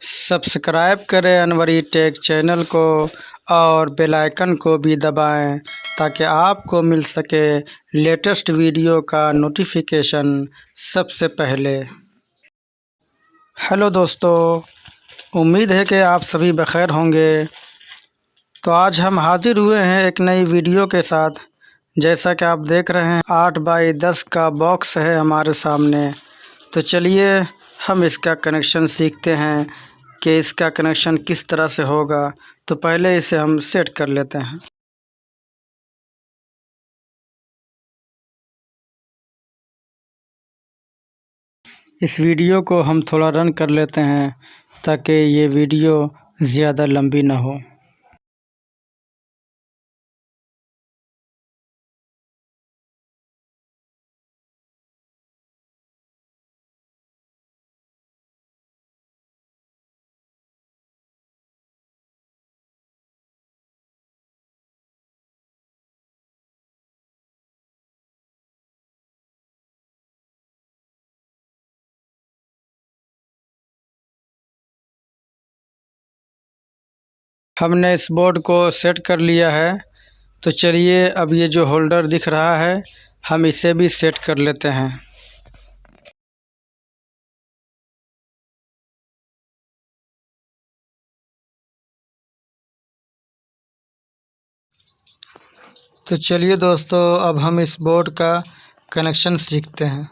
Subscribe करें Anwari take channel को और बेल आइकन को भी दबाएं ताकि आपको मिल सके लेटेस्ट वीडियो का नोटिफिकेशन सबसे पहले। हेलो दोस्तों, उम्मीद है कि आप सभी बखैर होंगे। तो आज हम हाजिर हुए हैं एक नई वीडियो के साथ। जैसा कि आप देख रहे हैं 8 बाई 10 का बॉक्स है हमारे सामने। तो चलिए हम इसका कनेक्शन सीखते हैं कि इसका कनेक्शन किस तरह से होगा। तो पहले इसे हम सेट कर लेते हैं। इस वीडियो को हम थोड़ा रन कर लेते हैं ताकि ये वीडियो ज़्यादा लंबी ना हो। हमने इस बोर्ड को सेट कर लिया है। तो चलिए अब ये जो होल्डर दिख रहा है हम इसे भी सेट कर लेते हैं। तो चलिए दोस्तों, अब हम इस बोर्ड का कनेक्शन सीखते हैं।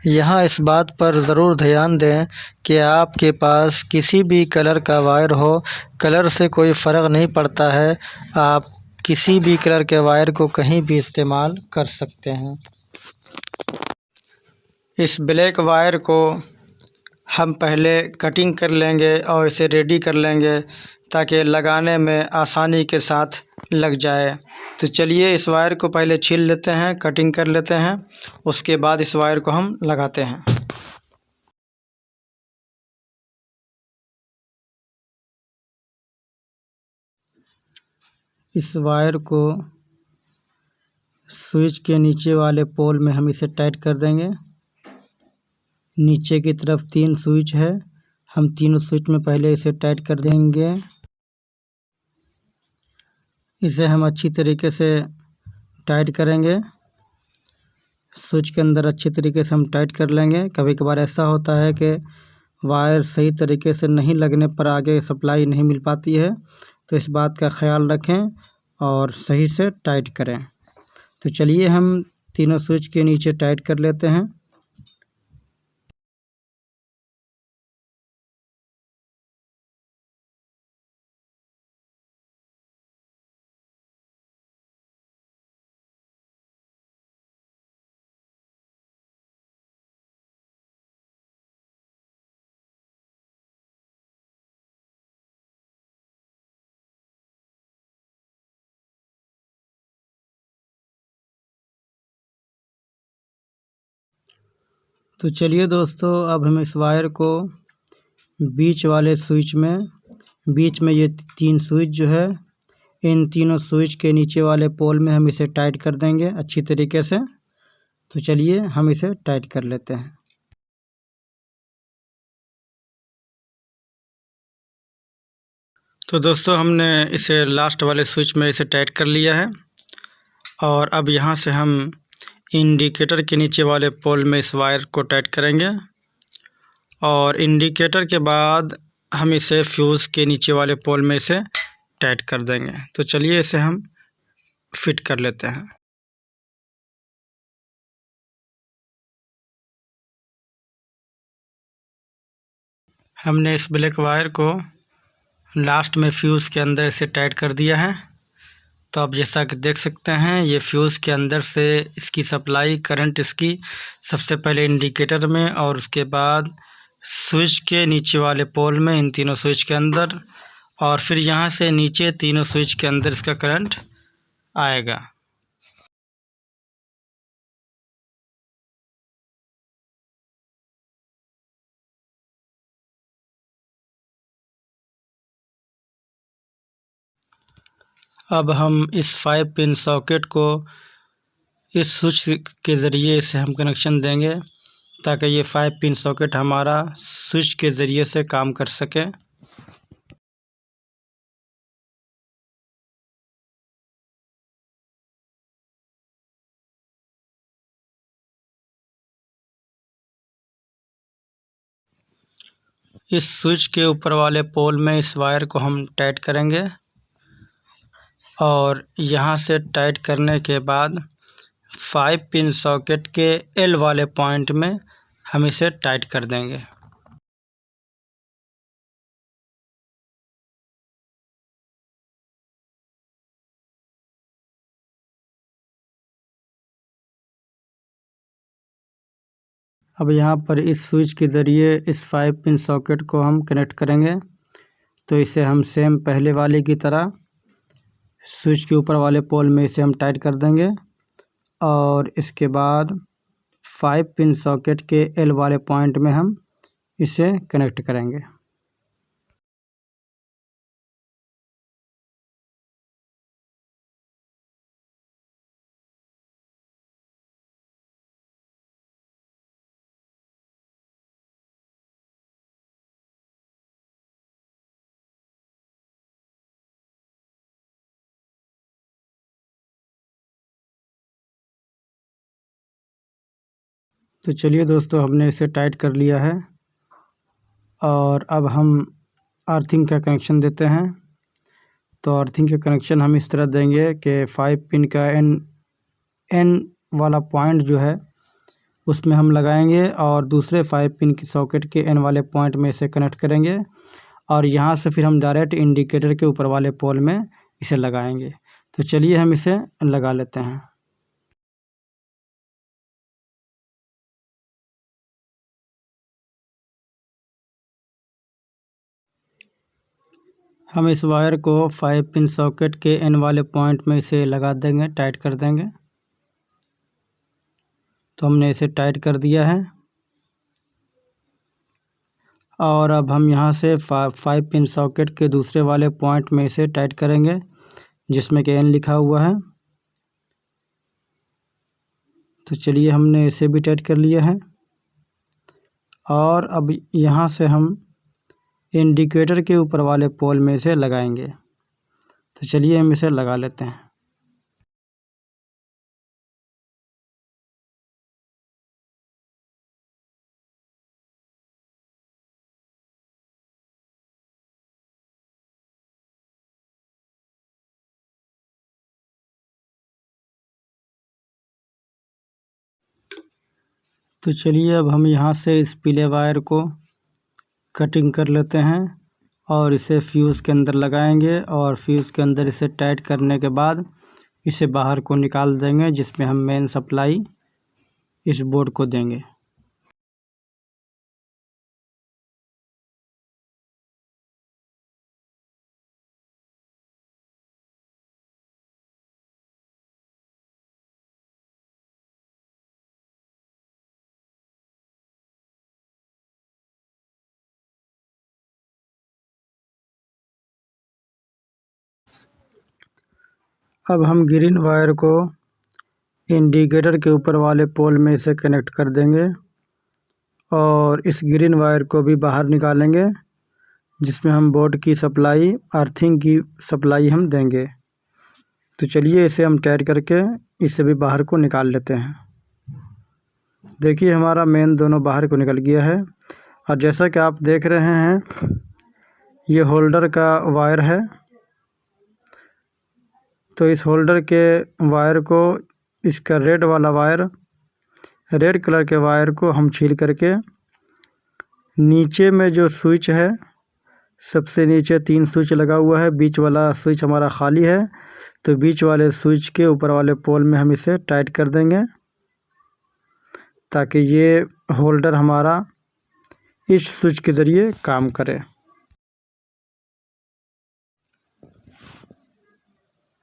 यहाँ इस बात पर ज़रूर ध्यान दें कि आपके पास किसी भी कलर का वायर हो, कलर से कोई फ़र्क नहीं पड़ता है। आप किसी भी कलर के वायर को कहीं भी इस्तेमाल कर सकते हैं। इस ब्लैक वायर को हम पहले कटिंग कर लेंगे और इसे रेडी कर लेंगे ताकि लगाने में आसानी के साथ लग जाए। तो चलिए इस वायर को पहले छील लेते हैं, कटिंग कर लेते हैं, उसके बाद इस वायर को हम लगाते हैं। इस वायर को स्विच के नीचे वाले पोल में हम इसे टाइट कर देंगे। नीचे की तरफ 3 स्विच है, हम तीनों स्विच में पहले इसे टाइट कर देंगे। इसे हम अच्छी तरीके से टाइट करेंगे। स्विच के अंदर अच्छी तरीके से हम टाइट कर लेंगे। कभी कभार ऐसा होता है कि वायर सही तरीके से नहीं लगने पर आगे सप्लाई नहीं मिल पाती है, तो इस बात का ख्याल रखें और सही से टाइट करें। तो चलिए हम तीनों स्विच के नीचे टाइट कर लेते हैं। तो चलिए दोस्तों, अब हम इस वायर को बीच वाले स्विच में, बीच में ये 3 स्विच जो है, इन तीनों स्विच के नीचे वाले पोल में हम इसे टाइट कर देंगे अच्छी तरीके से। तो चलिए हम इसे टाइट कर लेते हैं। तो दोस्तों, हमने इसे लास्ट वाले स्विच में इसे टाइट कर लिया है और अब यहाँ से हम इंडिकेटर के नीचे वाले पोल में इस वायर को टाइट करेंगे और इंडिकेटर के बाद हम इसे फ्यूज़ के नीचे वाले पोल में इसे टाइट कर देंगे। तो चलिए इसे हम फिट कर लेते हैं। हमने इस ब्लैक वायर को लास्ट में फ्यूज़ के अंदर इसे टाइट कर दिया है। तो आप जैसा कि देख सकते हैं ये फ्यूज़ के अंदर से इसकी सप्लाई करंट इसकी सबसे पहले इंडिकेटर में और उसके बाद स्विच के नीचे वाले पोल में, इन तीनों स्विच के अंदर, और फिर यहाँ से नीचे तीनों स्विच के अंदर इसका करंट आएगा। अब हम इस 5 पिन सॉकेट को इस स्विच के ज़रिए इसे हम कनेक्शन देंगे ताकि ये 5 पिन सॉकेट हमारा स्विच के ज़रिए से काम कर सके। इस स्विच के ऊपर वाले पोल में इस वायर को हम टाइट करेंगे और यहाँ से टाइट करने के बाद 5 पिन सॉकेट के एल वाले पॉइंट में हम इसे टाइट कर देंगे। अब यहाँ पर इस स्विच के ज़रिए इस 5 पिन सॉकेट को हम कनेक्ट करेंगे। तो इसे हम सेम पहले वाले की तरह स्विच के ऊपर वाले पोल में इसे हम टाइट कर देंगे और इसके बाद 5 पिन सॉकेट के एल वाले पॉइंट में हम इसे कनेक्ट करेंगे। तो चलिए दोस्तों, हमने इसे टाइट कर लिया है और अब हम अर्थिंग का कनेक्शन देते हैं। तो अर्थिंग का कनेक्शन हम इस तरह देंगे कि 5 पिन का एन वाला पॉइंट जो है उसमें हम लगाएंगे और दूसरे 5 पिन की सॉकेट के एन वाले पॉइंट में इसे कनेक्ट करेंगे और यहाँ से फिर हम डायरेक्ट इंडिकेटर के ऊपर वाले पोल में इसे लगाएंगे। तो चलिए हम इसे लगा लेते हैं। हम इस वायर को 5 पिन सॉकेट के एन वाले पॉइंट में इसे लगा देंगे, टाइट कर देंगे। तो हमने इसे टाइट कर दिया है और अब हम यहाँ से 5 पिन सॉकेट के दूसरे वाले पॉइंट में इसे टाइट करेंगे जिसमें कि एन लिखा हुआ है। तो चलिए, हमने इसे भी टाइट कर लिया है और अब यहाँ से हम इंडिकेटर के ऊपर वाले पोल में इसे लगाएंगे। तो चलिए हम इसे लगा लेते हैं। तो चलिए, अब हम यहाँ से इस पीले वायर को कटिंग कर लेते हैं और इसे फ्यूज़ के अंदर लगाएंगे और फ्यूज़ के अंदर इसे टाइट करने के बाद इसे बाहर को निकाल देंगे जिसमें हम मेन सप्लाई इस बोर्ड को देंगे। अब हम ग्रीन वायर को इंडिकेटर के ऊपर वाले पोल में इसे कनेक्ट कर देंगे और इस ग्रीन वायर को भी बाहर निकालेंगे जिसमें हम बोर्ड की सप्लाई, अर्थिंग की सप्लाई हम देंगे। तो चलिए, इसे हम टाइट करके इसे भी बाहर को निकाल लेते हैं। देखिए, हमारा मेन दोनों बाहर को निकल गया है और जैसा कि आप देख रहे हैं ये होल्डर का वायर है। तो इस होल्डर के वायर को, इसका रेड वाला वायर, रेड कलर के वायर को हम छील करके नीचे में जो स्विच है, सबसे नीचे 3 स्विच लगा हुआ है, बीच वाला स्विच हमारा खाली है। तो बीच वाले स्विच के ऊपर वाले पोल में हम इसे टाइट कर देंगे ताकि ये होल्डर हमारा इस स्विच के ज़रिए काम करे।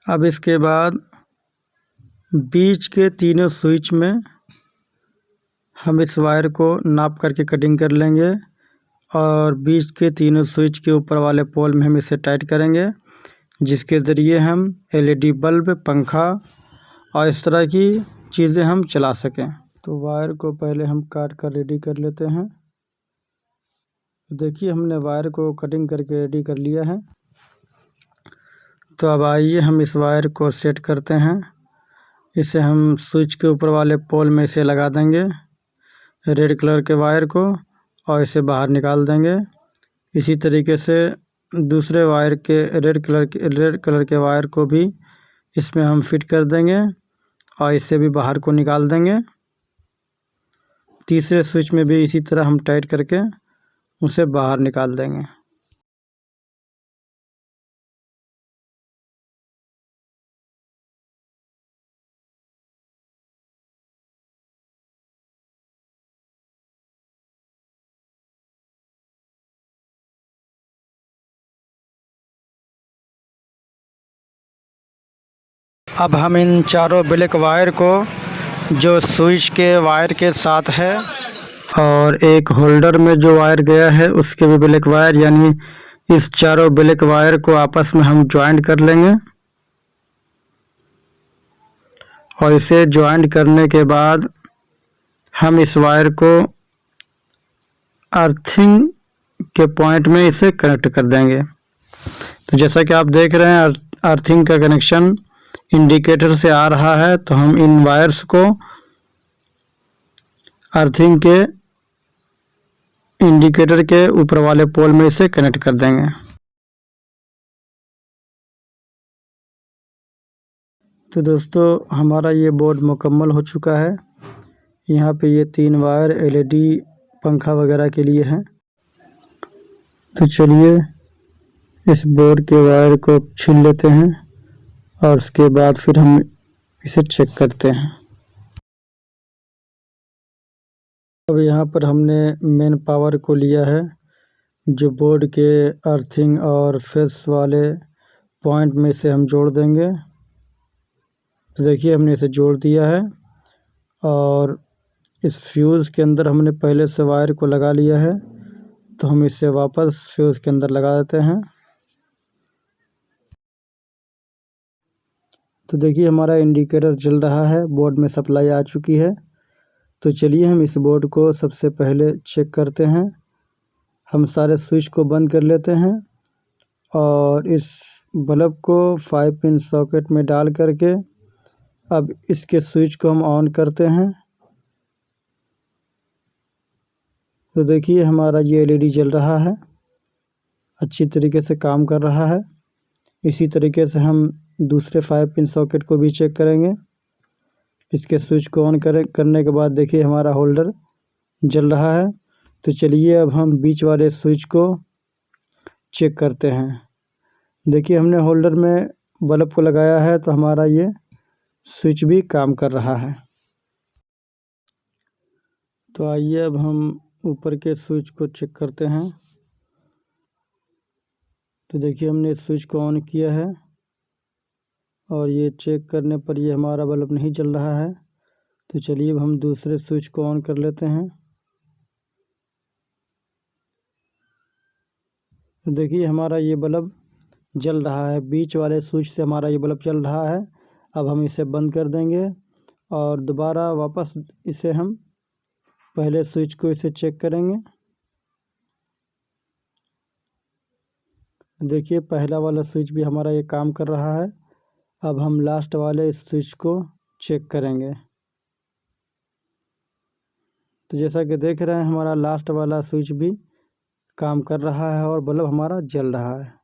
अब इसके बाद बीच के तीनों स्विच में हम इस वायर को नाप करके कटिंग कर लेंगे और बीच के तीनों स्विच के ऊपर वाले पोल में हम इसे टाइट करेंगे जिसके ज़रिए हम LED बल्ब, पंखा और इस तरह की चीज़ें हम चला सकें। तो वायर को पहले हम काट कर रेडी कर लेते हैं। देखिए हमने वायर को कटिंग करके रेडी कर लिया है। तो अब आइए हम इस वायर को सेट करते हैं। इसे हम स्विच के ऊपर वाले पोल में इसे लगा देंगे रेड कलर के वायर को, और इसे बाहर निकाल देंगे। इसी तरीके से दूसरे वायर के रेड कलर के वायर को भी इसमें हम फिट कर देंगे और इसे भी बाहर को निकाल देंगे। तीसरे स्विच में भी इसी तरह हम टाइट करके उसे बाहर निकाल देंगे। अब हम इन चारों ब्लैक वायर को जो स्विच के वायर के साथ है और एक होल्डर में जो वायर गया है उसके भी ब्लैक वायर, यानी इस चारों ब्लैक वायर को आपस में हम ज्वाइंट कर लेंगे। और इसे ज्वाइंट करने के बाद हम इस वायर को अर्थिंग के पॉइंट में इसे कनेक्ट कर देंगे। तो जैसा कि आप देख रहे हैं अर्थिंग का कनेक्शन इंडिकेटर से आ रहा है, तो हम इन वायर्स को अर्थिंग के इंडिकेटर के ऊपर वाले पोल में इसे कनेक्ट कर देंगे। तो दोस्तों हमारा ये बोर्ड मुकम्मल हो चुका है। यहाँ पे ये 3 वायर एलईडी पंखा वगैरह के लिए हैं। तो चलिए इस बोर्ड के वायर को छील लेते हैं और उसके बाद फिर हम इसे चेक करते हैं। अब यहाँ पर हमने मेन पावर को लिया है जो बोर्ड के अर्थिंग और फेस वाले पॉइंट में से हम जोड़ देंगे। तो देखिए हमने इसे जोड़ दिया है और इस फ्यूज़ के अंदर हमने पहले से वायर को लगा लिया है, तो हम इसे वापस फ्यूज़ के अंदर लगा देते हैं। तो देखिए हमारा इंडिकेटर जल रहा है, बोर्ड में सप्लाई आ चुकी है। तो चलिए हम इस बोर्ड को सबसे पहले चेक करते हैं। हम सारे स्विच को बंद कर लेते हैं और इस बल्ब को 5 पिन सॉकेट में डाल करके अब इसके स्विच को हम ऑन करते हैं। तो देखिए हमारा ये एलईडी जल रहा है, अच्छी तरीके से काम कर रहा है। इसी तरीके से हम दूसरे 5 पिन सॉकेट को भी चेक करेंगे। इसके स्विच को ऑन करने के बाद देखिए हमारा होल्डर जल रहा है। तो चलिए अब हम बीच वाले स्विच को चेक करते हैं। देखिए हमने होल्डर में बल्ब को लगाया है तो हमारा ये स्विच भी काम कर रहा है। तो आइए अब हम ऊपर के स्विच को चेक करते हैं। तो देखिए हमने स्विच को ऑन किया है और ये चेक करने पर ये हमारा बल्ब नहीं जल रहा है। तो चलिए अब हम दूसरे स्विच को ऑन कर लेते हैं। तो देखिए हमारा ये बल्ब जल रहा है, बीच वाले स्विच से हमारा ये बल्ब जल रहा है। अब हम इसे बंद कर देंगे और दोबारा वापस इसे हम पहले स्विच को इसे चेक करेंगे। देखिए पहला वाला स्विच भी हमारा ये काम कर रहा है। अब हम लास्ट वाले स्विच को चेक करेंगे। तो जैसा कि देख रहे हैं हमारा लास्ट वाला स्विच भी काम कर रहा है और बल्ब हमारा जल रहा है।